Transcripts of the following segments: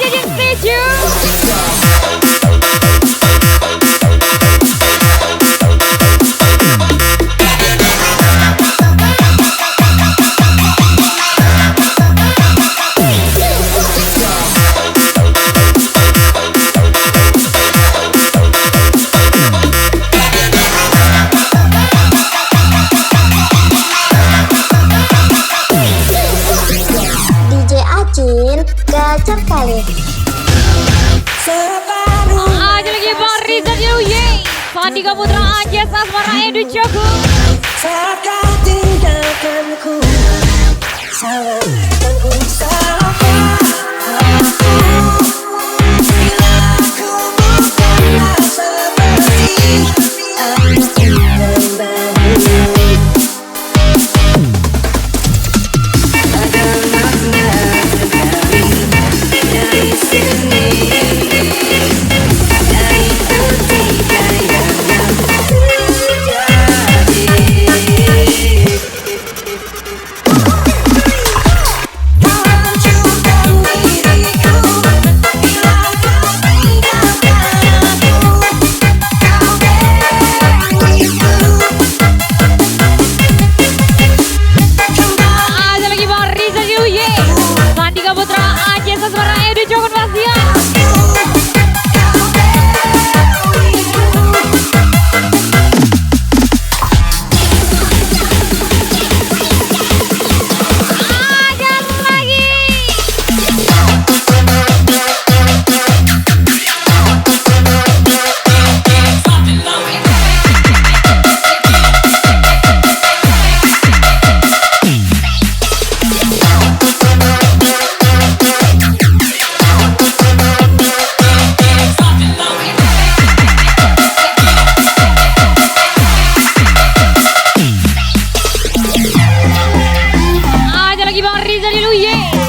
jadi setuju. Gacor kali. Aja lagi Bang Rizal Yuye, Sandika Putra Anjas Asmara Edu Joko. Saat kau tinggalkanku, salahkanku bila aku bukanlah seperti aku membangun.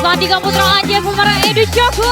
Sandika Putra Anjas Asmara Edu Joko.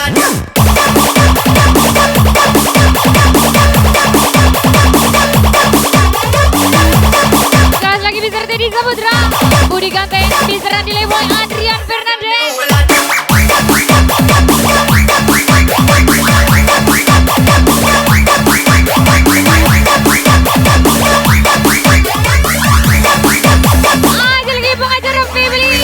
Sekali lagi Mr. Teddy Samudra, Budi Ganten, Mr. Andi Leboy, Adrian Fernandez. Aja lagi pengacara family.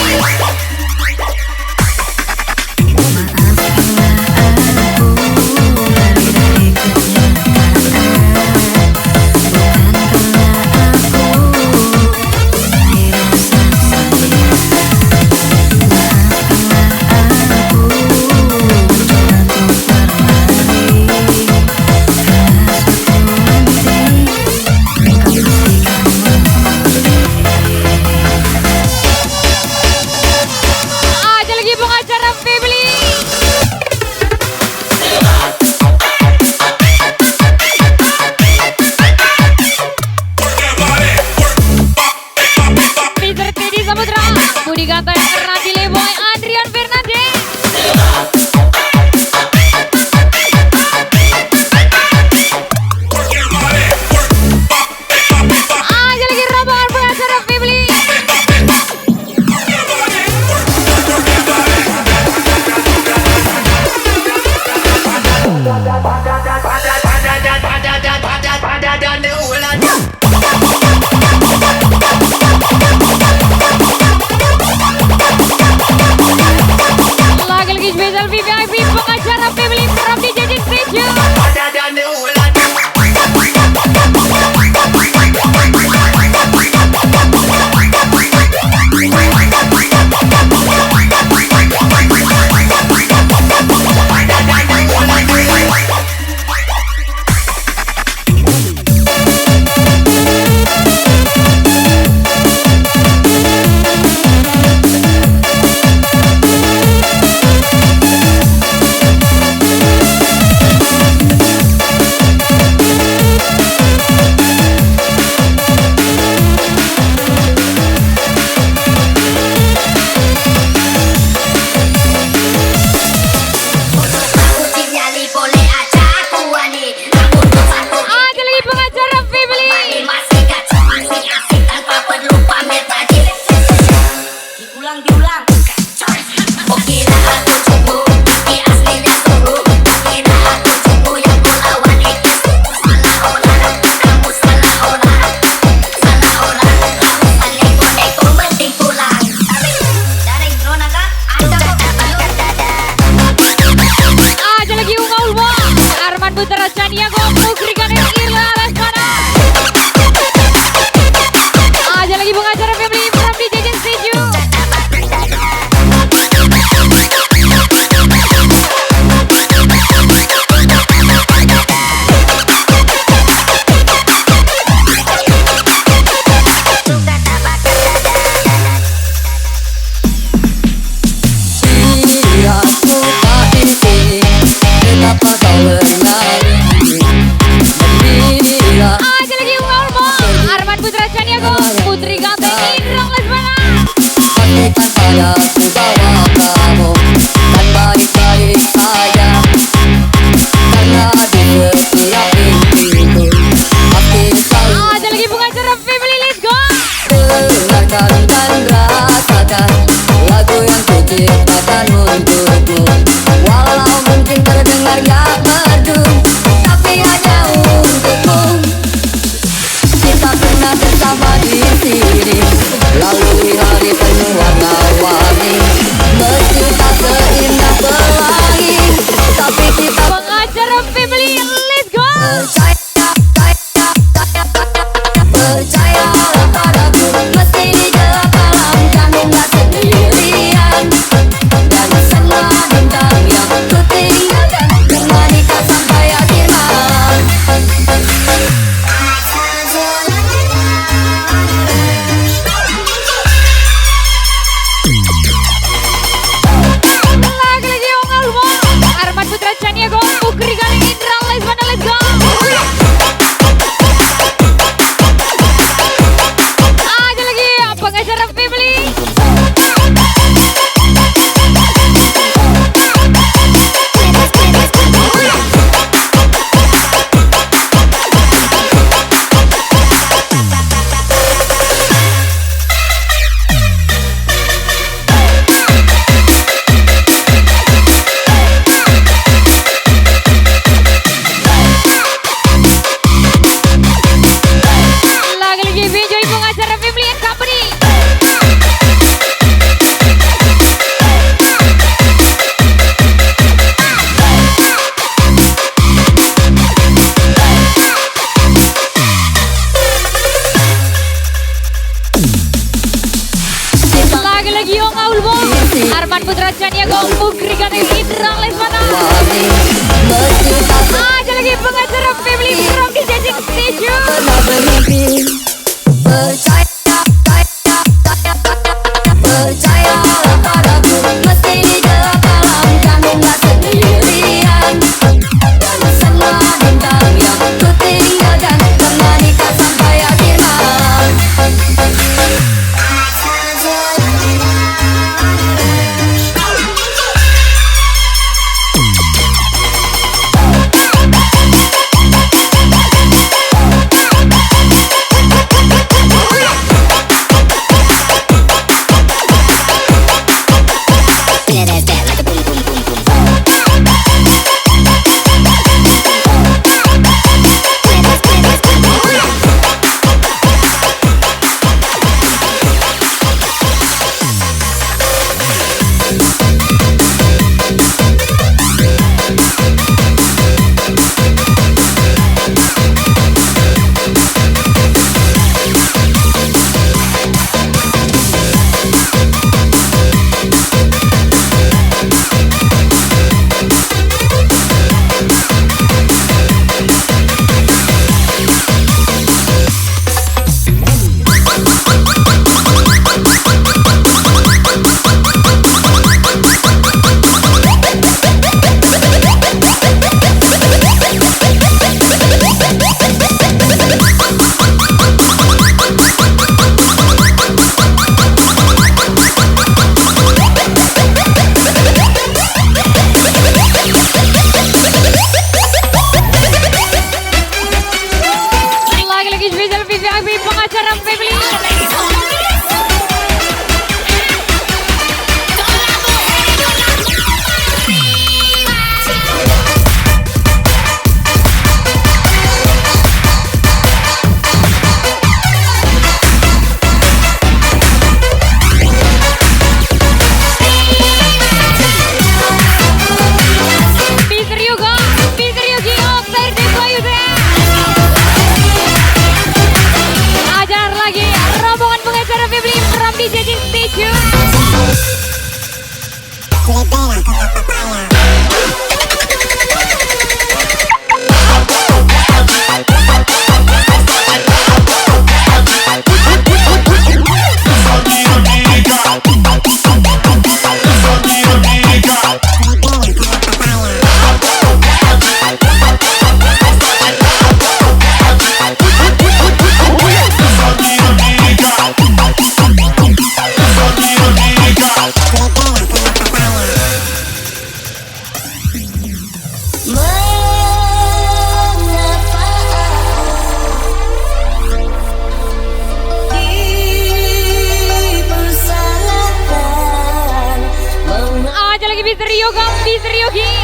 Yoga Mister Yogi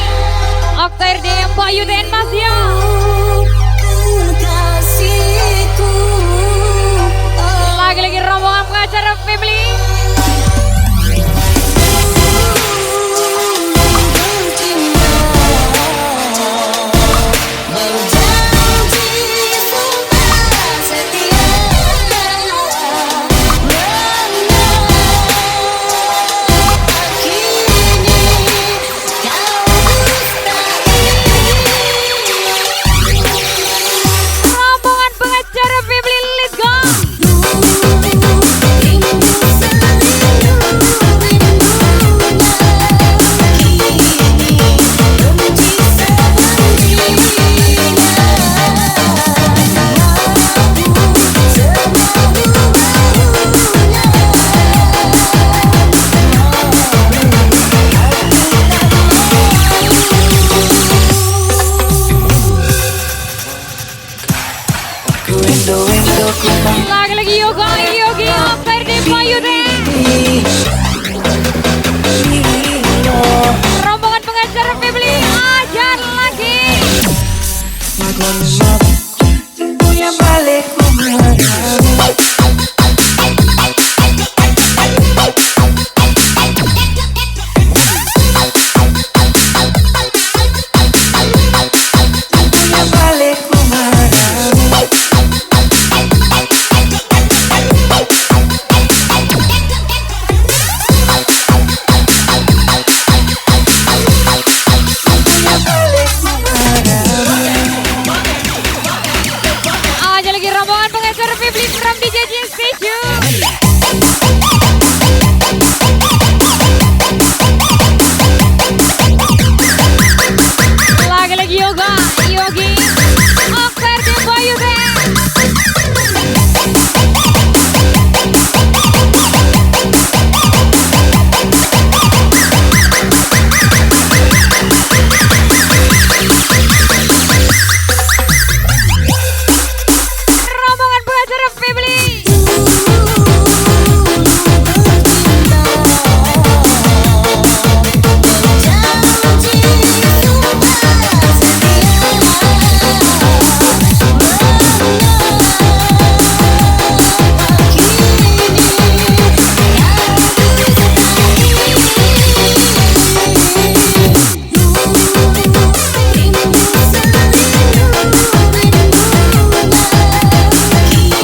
Oktair DM Bayu dan Masya. Kasihku, Lagi-lagi rombongan pengacara family. Rombongan pengacara family, let's go. Lagi-lagi Yoga Yogi Oktair DM Bayu dan rombongan pengacara family ajar lagi. Punya balik aja lagi rombongan pengacara family from DJ Jin Station. Lagi-lagi Yoga Yogi Oktair DM Bayu dan rombongan pengacara family.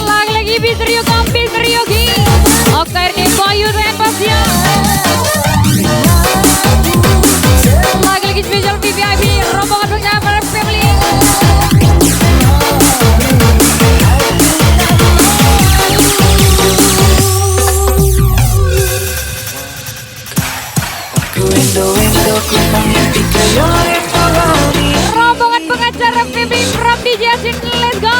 Lagi-lagi Mister Yoga Mister Yogi Oktair DM Bayu dan Masya. Lagi-lagi special VVIP rombongan pengacara family. Rombongan pengacara family from DJ Jin, let's go.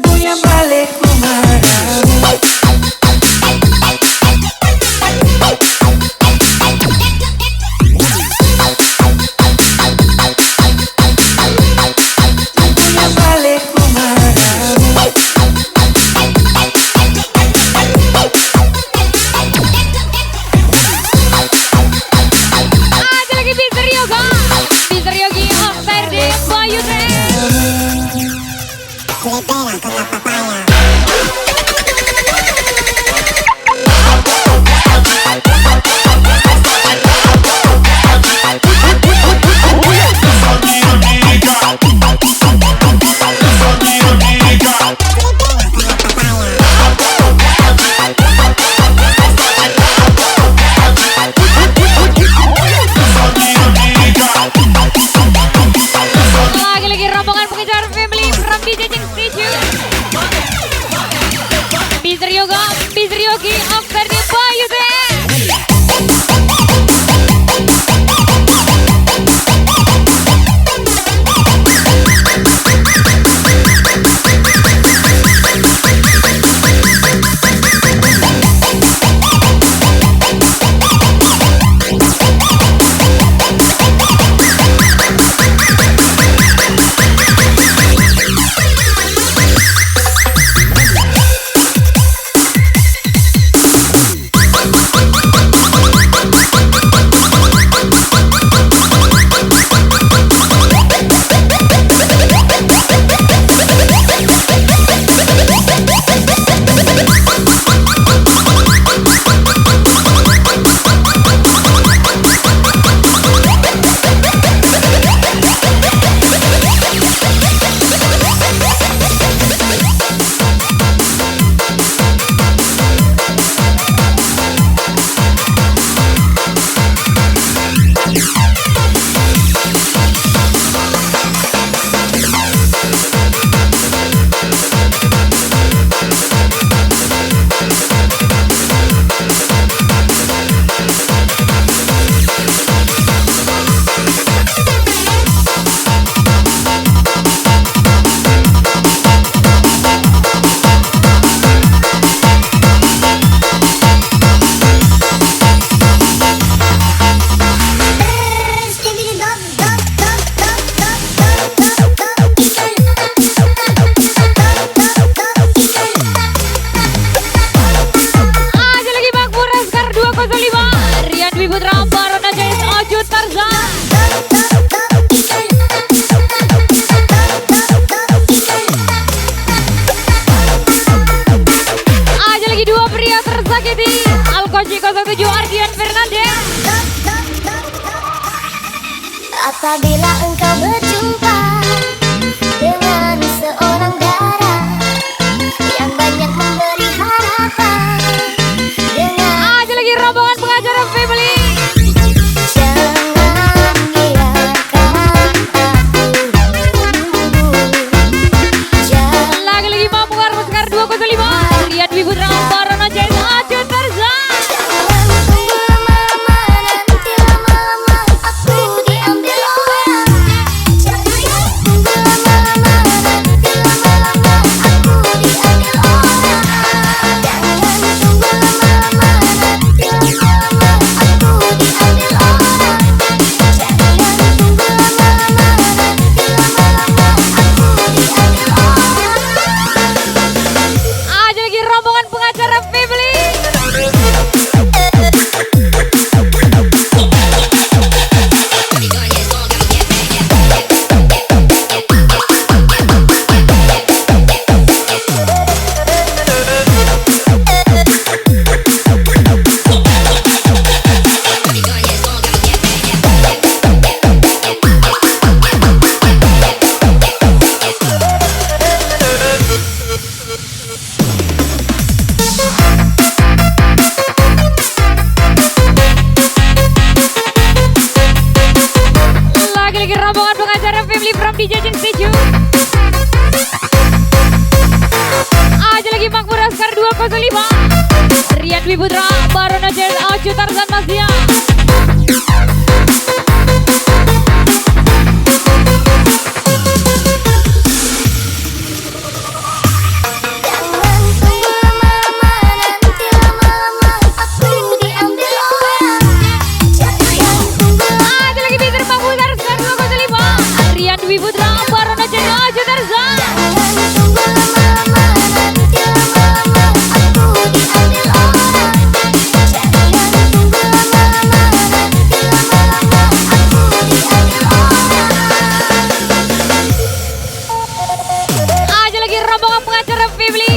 Punya balik Aja lagi Mister Yoga Mister Yogi Oktair DM Bayu dan lagi-lagi rombongan pengacara family from DJ Jin Station. Mister Yoga Mister Yogi Oktair DM Bayu dan kasih Alkoci 07 Ardian Fernandez. Apabila engkau berjumpa dengan seorang dara yang banyak memberi harapan dengan Aja lagi rombongan pengacara family. jangan biarkan jangan Lagi mampu karena sekar 205 Rian Dwi Putra Barono Jais Acu Tarzan. tunggu lama-lama nanti lama-lama aku diambil orang. Jangan tunggu lama-lama nanti lama-lama aku diambil orang. Jangan tunggu lama-lama nanti lama-lama aku diambil orang. Jangan tunggu lama-lama nanti lama-lama aku diambil orang. Aja lagi rombongan pengacara family. Lagi rombongan pengacara family from DJ Jeng Seju. Aja lagi Makmur Askar 205 Rian Dwi Putra Barono Jais Acu Tarzan Masya. Jangan tunggu lama-lama nanti lama-lama aku diambil orang. Jangan tunggu Aja lagi Peter Makmur Askar 205 Rian Dwi Putra Barono Jais Acu Tarzan. jangan tunggu lama-lama nanti lama-lama aku diambil orang. Jangan tunggu lama-lama nanti lama-lama aku diambil orang. Aja lagi rombongan pengacara family.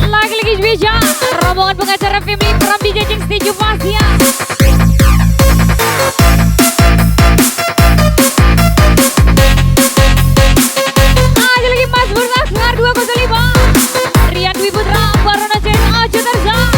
Lagi Juija rombongan pengacara family from DJ Jeng Seju Masya. Aja lagi Mas Bursa Askar 205 Rian Dwi Putra Barono Jais Acu Tarzan.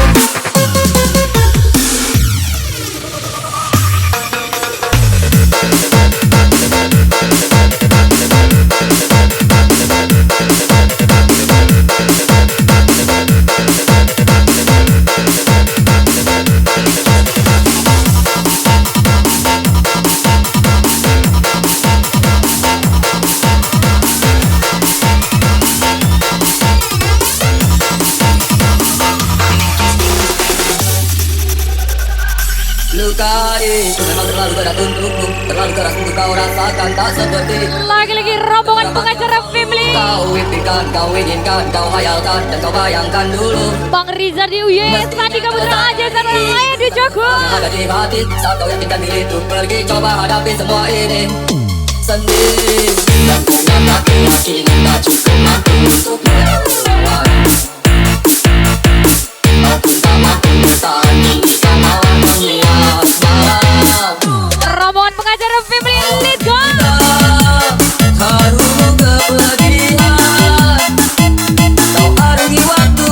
Lukai memang terlalu berat untukku, terlalu keras untuk kau rasakan, tak seperti Lagi rombongan pengacara family. kau impikan, kau inginkan, kau hayalkan, dan kau bayangkan dulu. Bang Rizal di UY, Sandika Putra Aja Sarah di Joko. Ada di hati saat kau yakinkan diri untuk pergi, coba hadapi semua ini sendiri. Dan punya keyakinan tak cukup mampu untuk melawan. Kau pun tak mampu bertahan jika mau melihat malam. Rombongan pengacara family, let's go. Haru kepedihan, kau arungi waktu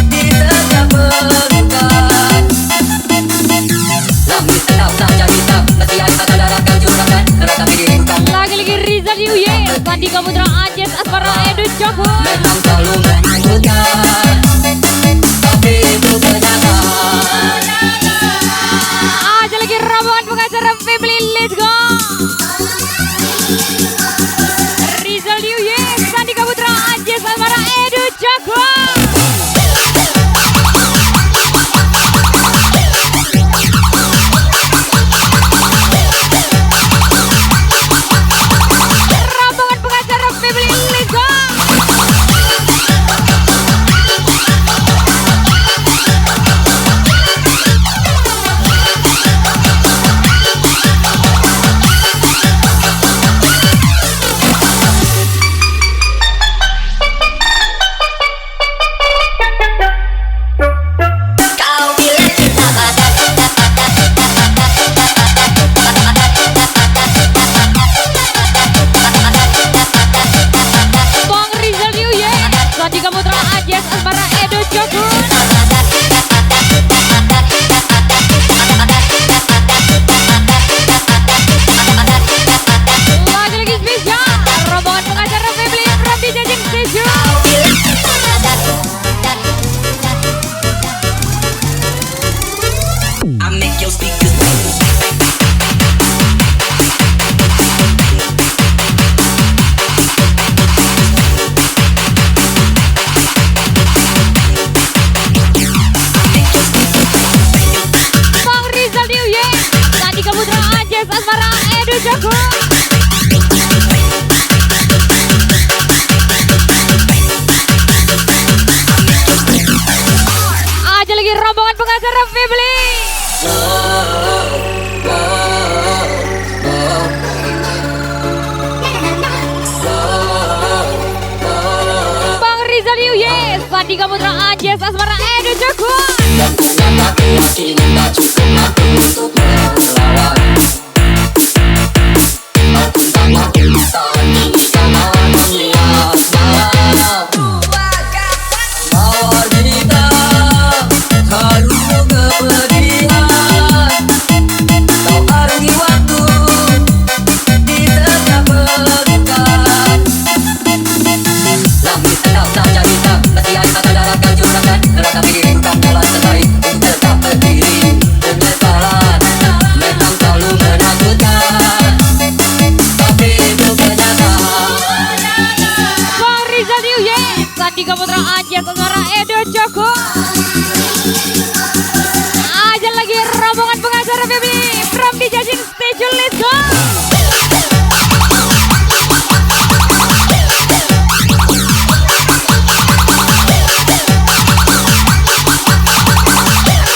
di setiap pelukan. Langit tetap saja hitam, setiap kata darahkan juragan, ratapi diriku kan. Lagi Rizal di UY, Sandika Putra Ajes Asmara Edu Joko. Rizal Yuye, Sandika Putra Anjes Asmara Edo Joko. Dan punya keyakinan tak cukup mampu untuk melawan. Kau pun tak mampu tahan kemauan melihat malam. Mawar hitam, haru kepedihan. Kau arungi waktu di tengah pelukan. Langit tenang tak jadi hitam, kesian tak darahkan juragan. Neraka diri bukan jalan terbaik untuk tetap berdiri. Penyesalan memang selalu menakutkan, tapi itu kenyataan. Bang Rizal Yuye, Sandika Putra Anjes Asmara Edo Joko. Aja lagi rombongan pengacara family from DJ Jin Station, let's go.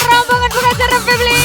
Rombongan pengacara family.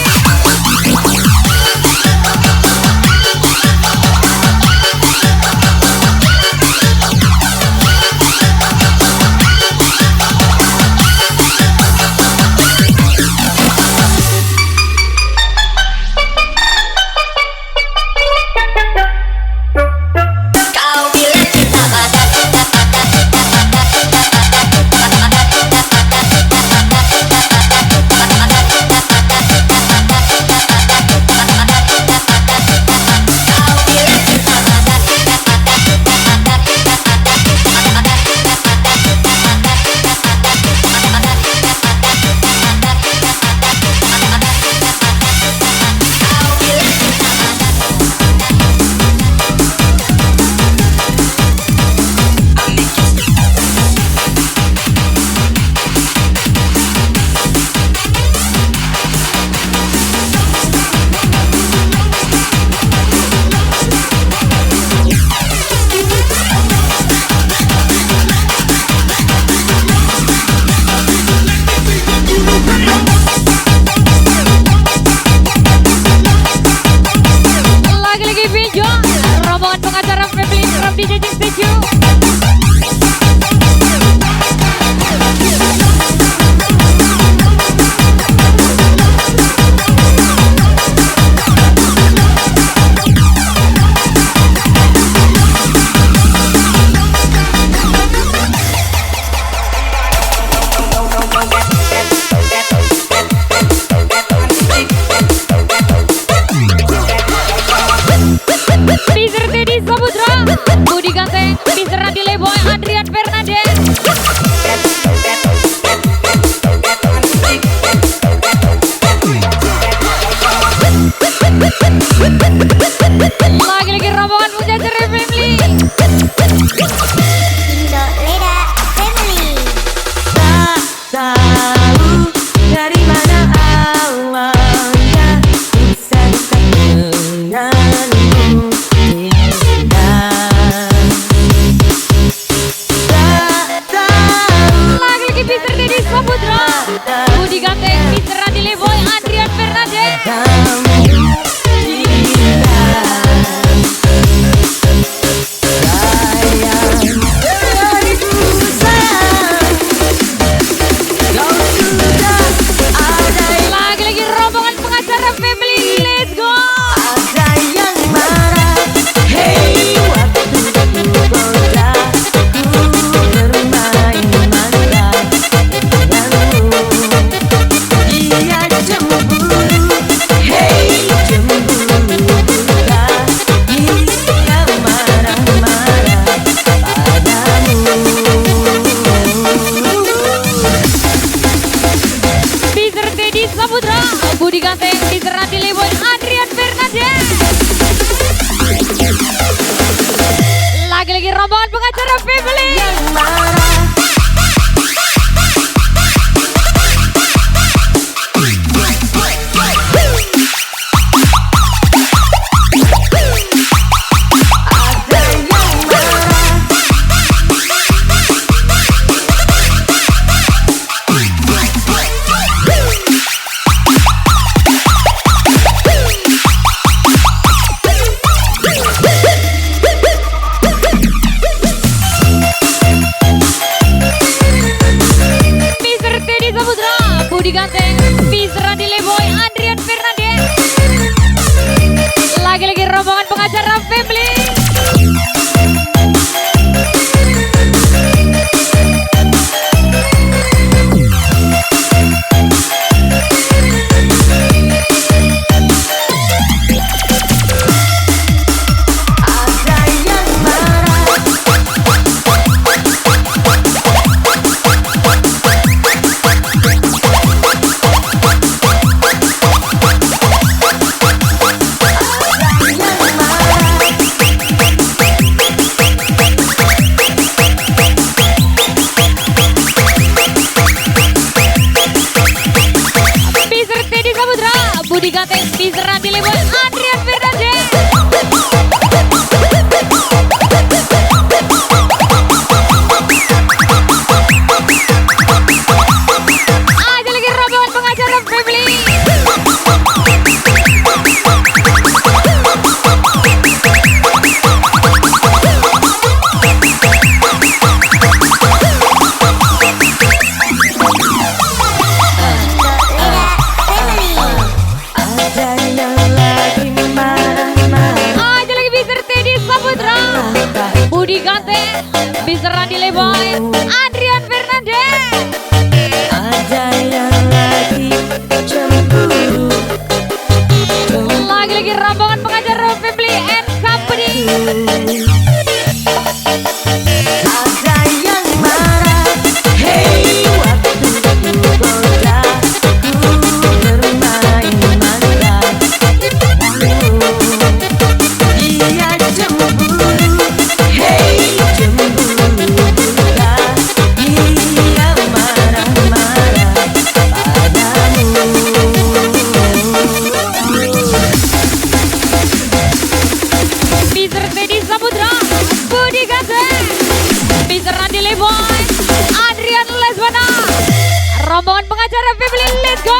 rombongan pengacara family, let's go.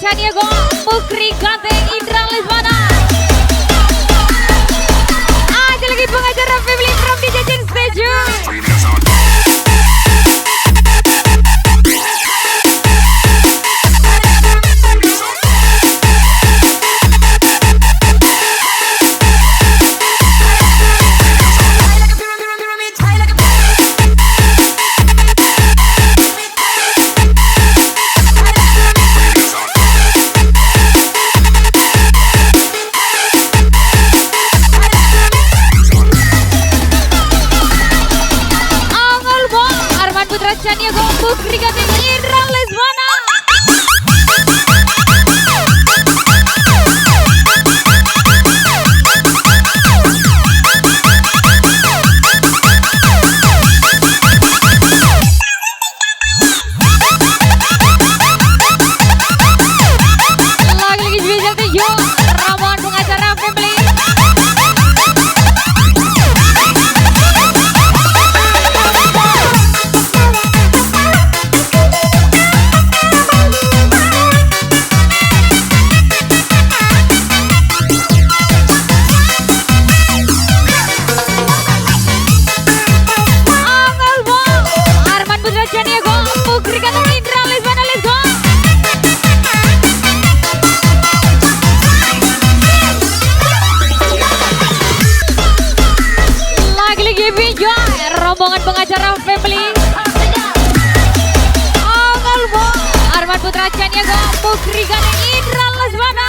Chaniago, Mukri Ganteng, Indra Lesmana. Ada lagi pengacara family from DJ Jin Stage. Chaniago, Mukri Ganteng, Indra Lesmana. Lagi spesial 7 rombongan pengacara family. Rombongan pengacara family. Angelbo, Arman Putra Chaniago, Mukri Ganteng, Indra Lesmana.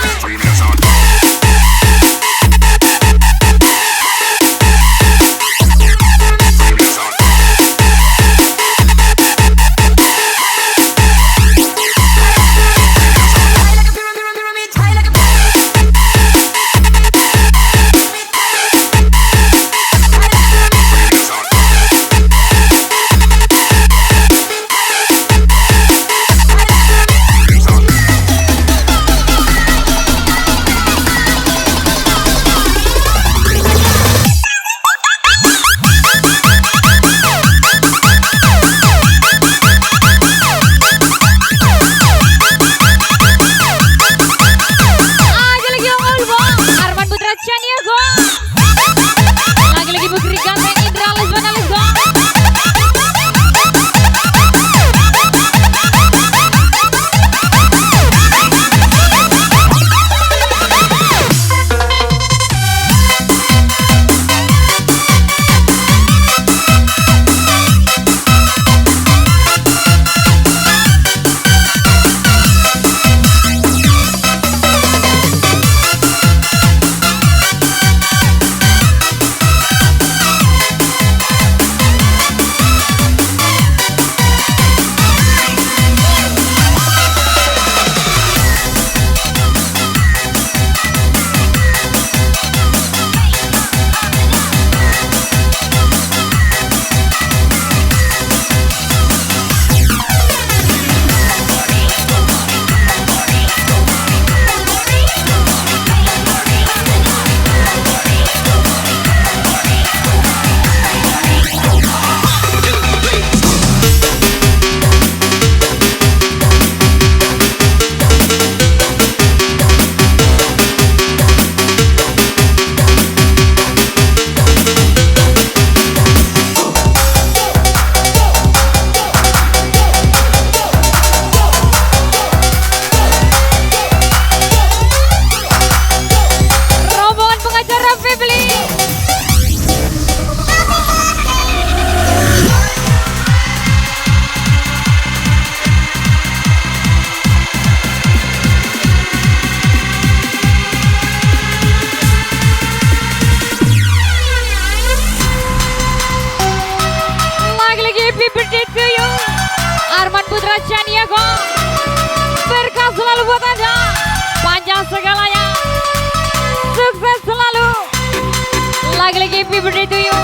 happy birthday to you.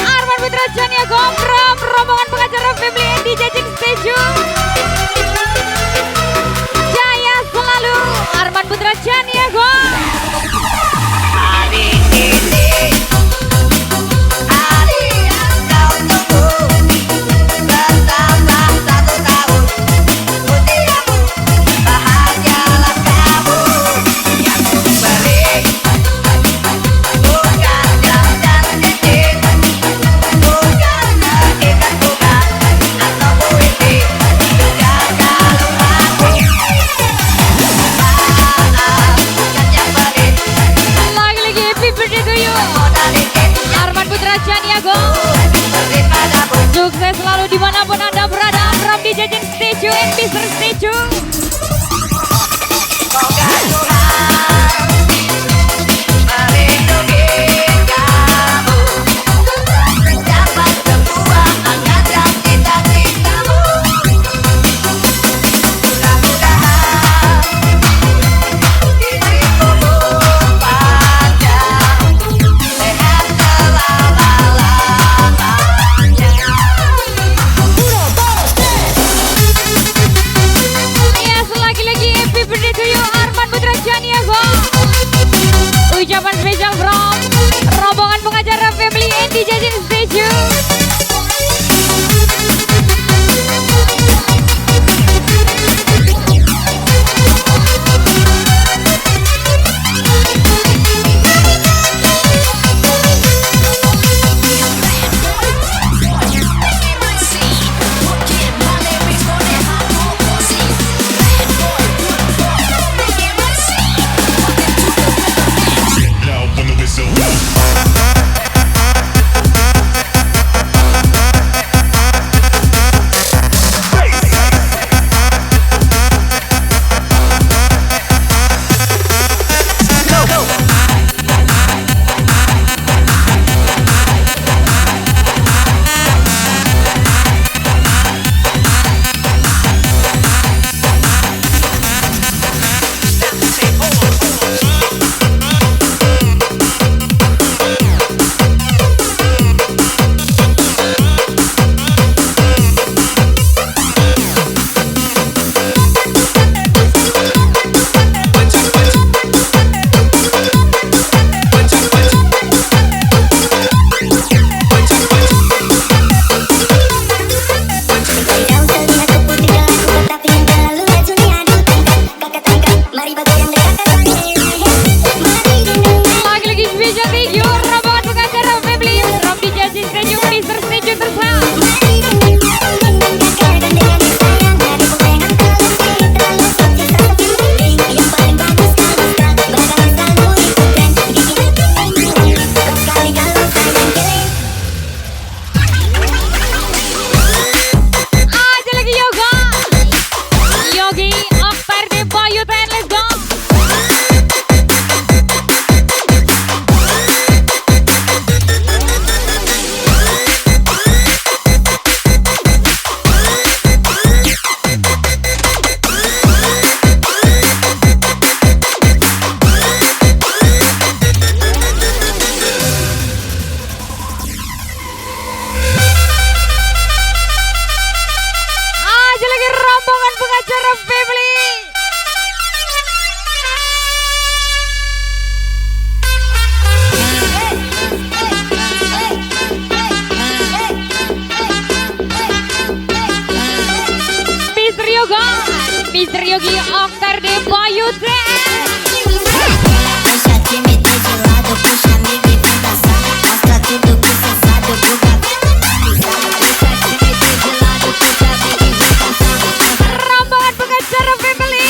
Arman Putra Chania Gomram, rombongan pengacara family and DJ Jin Stage. Jaya selalu, Arman Putra Chania Gom. Hari ini hari yang kau tunggu, bersama 1 tahun usiamu, bahagialah kamu yang beri. Bukan jam dan cincin, bukan ikat bunga atau puisi, juga kalung aku. Bukan yang beri Lagi-lagi happy birthday to you. modal dikit Arman Putra Chania Gom. daripada Sukses selalu dimanapun Anda berada. From DJ Jin Stage and Mr. Stage. Semoga Tuhan melindungi kamu, dapat semua angkatan cita-citamu. Mudah-mudahan hidupmu panjang, sehat selama-lamanya. Yes, lagi-lagi happy birthday to you Arman Putra Chania Gom. Ucapan spesial from rombongan pengacara family and DJ Jin Stage. Now when the whistle Kau terlihat keputihan aku, tetapi yang terlalu racun diadu tangkap. Kakak tangkap, mari bagi yang dekat. Mari gendong. Lagi-lagi spesial thank you rombongan pengacara family from DJ Jin Stage Mr. Stage tersayang. Mari gendong kakak dan dengan disayang. Dari bukan terlalu terlalu suci terlalu penting. Yang paling bagus kalau style, beragam stylemu itu keren. Bikin aku pengen, kau sekali kalau sayang keren. Aja lagi yoga. Yogi Oktar de Bayu Ten, let's go. Aja lagi rombongan pengacara family. Mr. Yoga, Mr. Yogi Oktar de Bayu Ten. Deixa que me dê de lado, puxa amigo e vem dançar. Mostra tudo que cê sabe, o buga deixa que me dê de lado, puxa amigo e vem dançar. Rombongan pengacara family.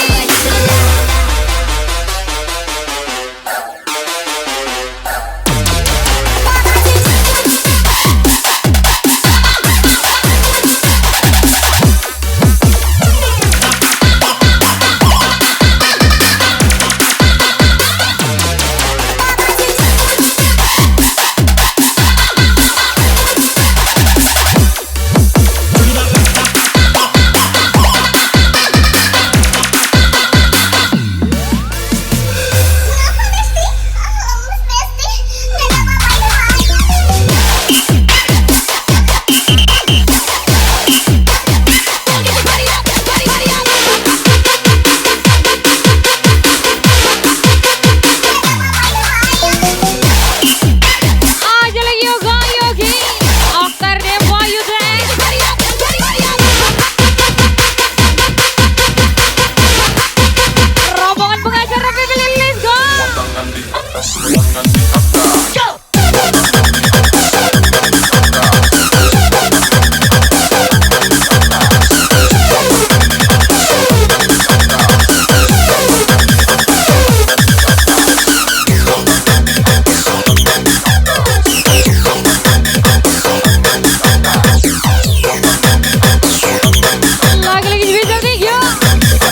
Lagi-lagi spesial thank you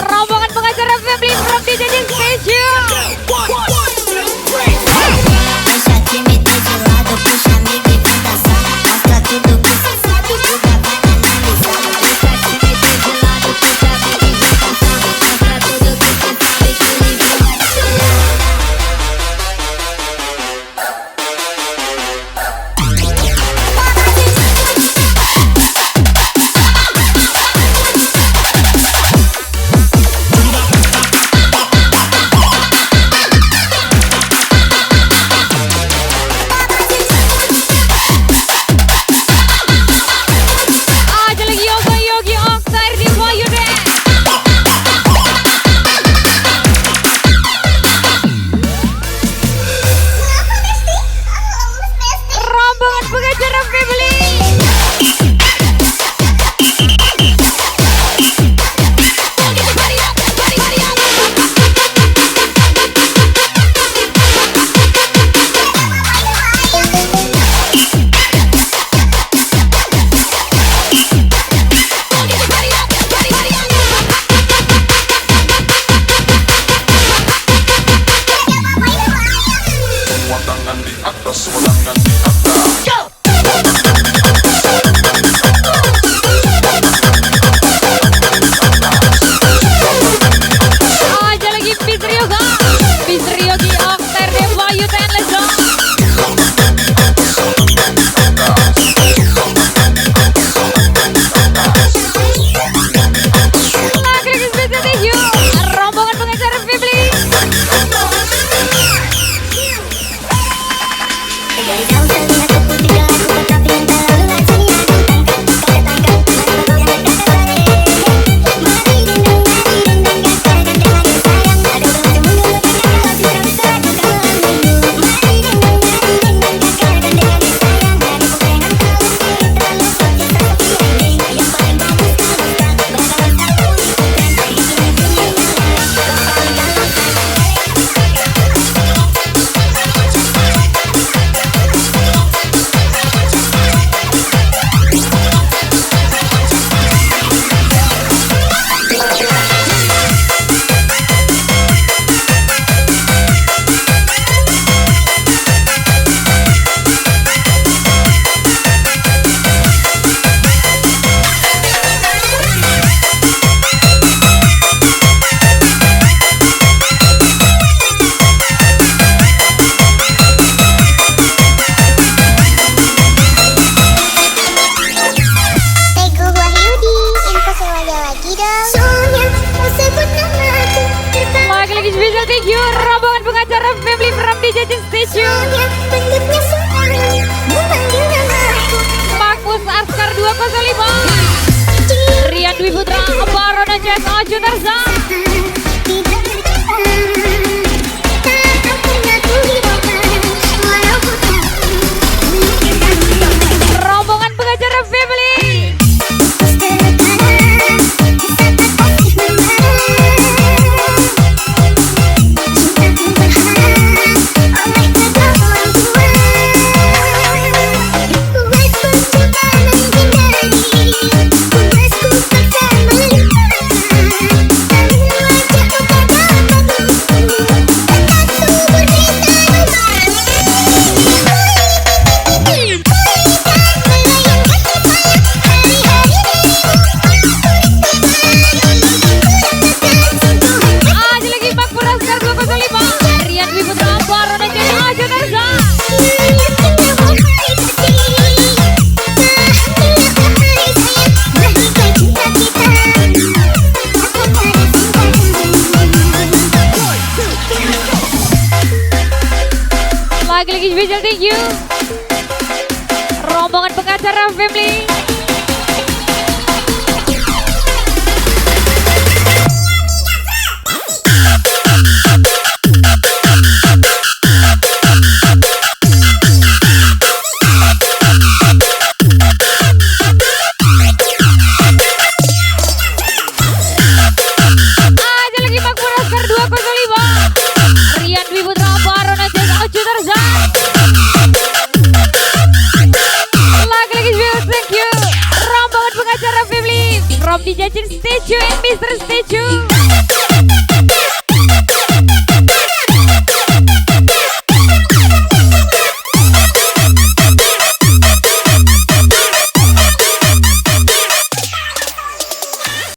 rombongan pengacara family from DJ Station. Deixa tímido de lado, puxa amigo e vem dançar. Mostra tudo que cê sabe, o Guga vai analisar. Deixa tímido de lado, puxa amigo e vem dançar. Mostra tudo que cê sabe, que o Livinho vai Aja lagi Yogi Oktar di Boyu deh. Rombongan pengacara family. Aja lagi Mr. Yogi Oktar di Boyu dan Lezo. Lagi-lagi spesial thank you rombongan pengacara family. dari jauh terlihat seputih gelaku, tetapi yang terlalu langsung aku tangkap. Kau ketangkap, mari goyang dekat. Mari dendang kakak, gandengan sayang. Ada bermacam bulu lekas kalau sudah besar kau ambil. Mari dendang kakak, gandengan sayang. Dari bukanan kalau terlalu seperti seperti ini. Yang paling bagus kalau tak berkawan satu ikutan. Bikin punya Teguh Wahyudi, info sewanya lagi dong. Soalnya kau sebut namaku, Lagi-lagi spesial thank you rombongan pengacara family from DJ Station. tertanya bentuknya seorang memanggil namaku. Magnus Askar 205. Rian Dwi Putra Baron Jazz Aju Tarza. Tidak bertahan, tak akan pernah ku hiraukan, walau ku tahu Rombongan pengacara family. sekarang saat kasih membalas. Cintaku berharap oleh kedua orang tua. Kuat pun coba menghindari, kuasku paksa melupakan. Namun wajahmu pada bahuku, tetap subur di taruhan. Aja lagi Makmur Askar 205. Rian Dwi Putra Baron Jazz Aju Tarza. Lagi-lagi spesial thank you rombongan pengacara family.